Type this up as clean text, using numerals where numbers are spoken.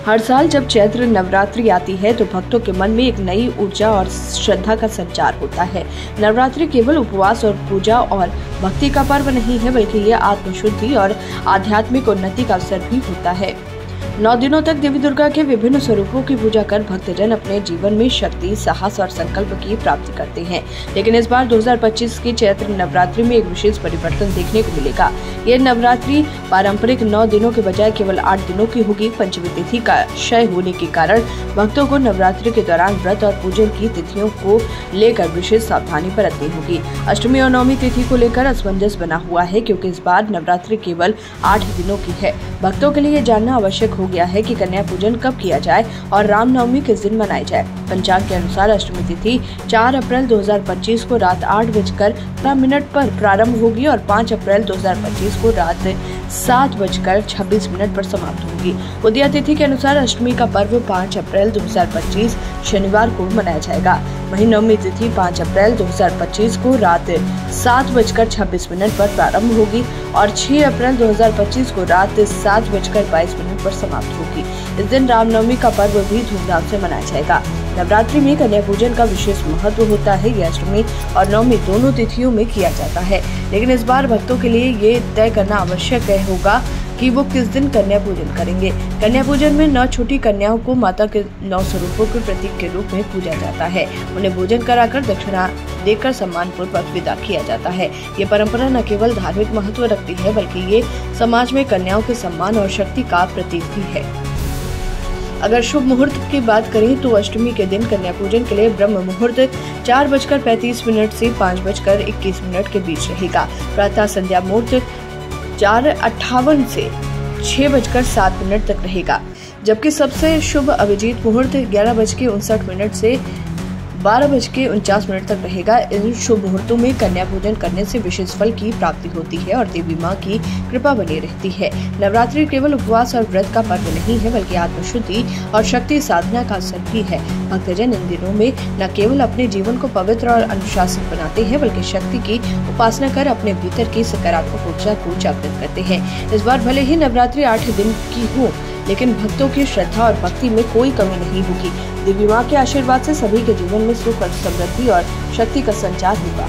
हर साल जब चैत्र नवरात्रि आती है तो भक्तों के मन में एक नई ऊर्जा और श्रद्धा का संचार होता है। नवरात्रि केवल उपवास और पूजा और भक्ति का पर्व नहीं है, बल्कि ये आत्मशुद्धि और आध्यात्मिक उन्नति का अवसर भी होता है। 9 दिनों तक देवी दुर्गा के विभिन्न स्वरूपों की पूजा कर भक्तजन अपने जीवन में शक्ति, साहस और संकल्प की प्राप्ति करते हैं। लेकिन इस बार 2025 की चैत्र नवरात्रि में एक विशेष परिवर्तन देखने को मिलेगा। ये नवरात्रि पारंपरिक 9 दिनों के बजाय केवल 8 दिनों की होगी। पंचमी तिथि का क्षय होने के कारण भक्तों को नवरात्रि के दौरान व्रत और पूजन की तिथियों को लेकर विशेष सावधानी बरतनी होगी। अष्टमी और नवमी तिथि को लेकर असमंजस बना हुआ है, क्योंकि इस बार नवरात्रि केवल 8 दिनों की है। भक्तों के लिए जानना आवश्यक हो गया है कि कन्या पूजन कब किया जाए और रामनवमी किस दिन मनाई जाए। पंचांग के अनुसार अष्टमी तिथि 4 अप्रैल 2025 को रात 8:15 पर प्रारंभ होगी और 5 अप्रैल 2025 को रात 7:26 पर समाप्त होगी। उदया तिथि के अनुसार अष्टमी का पर्व 5 अप्रैल 2025 शनिवार को मनाया जाएगा। वहीं नवमी तिथि 5 अप्रैल 2025 को रात 7:26 पर प्रारंभ होगी और 6 अप्रैल 2025 को रात 7:22 पर समाप्त होगी। इस दिन रामनवमी का पर्व भी धूमधाम से मनाया जाएगा। नवरात्रि में कन्या पूजन का विशेष महत्व होता है। यह अष्टमी और नवमी दोनों तिथियों में किया जाता है, लेकिन इस बार भक्तों के लिए ये तय करना आवश्यक होगा कि वो किस दिन कन्या पूजन करेंगे। कन्या पूजन में 9 छोटी कन्याओं को माता के 9 स्वरूपों के प्रतीक के रूप में पूजा जाता है। उन्हें भोजन कराकर दक्षिणा देकर सम्मान पूर्वक विदा किया जाता है। ये परंपरा न केवल धार्मिक महत्व रखती है, बल्कि ये समाज में कन्याओं के सम्मान और शक्ति का प्रतीक भी है। अगर शुभ मुहूर्त की बात करें तो अष्टमी के दिन कन्या पूजन के लिए ब्रह्म मुहूर्त 4:35 से 5:21 के बीच रहेगा। प्रातः संध्या मुहूर्त 4:58 से 6:07 तक रहेगा, जबकि सबसे शुभ अभिजीत मुहूर्त 11:59 से 12:49 तक रहेगा। इन शुभ मुहूर्तों में कन्या पूजन करने से विशेष फल की प्राप्ति होती है और देवी मां की कृपा बनी रहती है। नवरात्रि केवल उपवास और व्रत का पर्व नहीं है, बल्कि आत्मशुद्धि और शक्ति साधना का अवसर भी है। भक्तजन इन दिनों में न केवल अपने जीवन को पवित्र और अनुशासित बनाते हैं, बल्कि शक्ति की उपासना कर अपने भीतर की सकारात्मक ऊर्जा को जागृत करते हैं। इस बार भले ही नवरात्रि 8 दिन की हो, लेकिन भक्तों की श्रद्धा और भक्ति में कोई कमी नहीं होगी। देवी मां के आशीर्वाद से सभी के जीवन में सुख और समृद्धि और शक्ति का संचार होगा।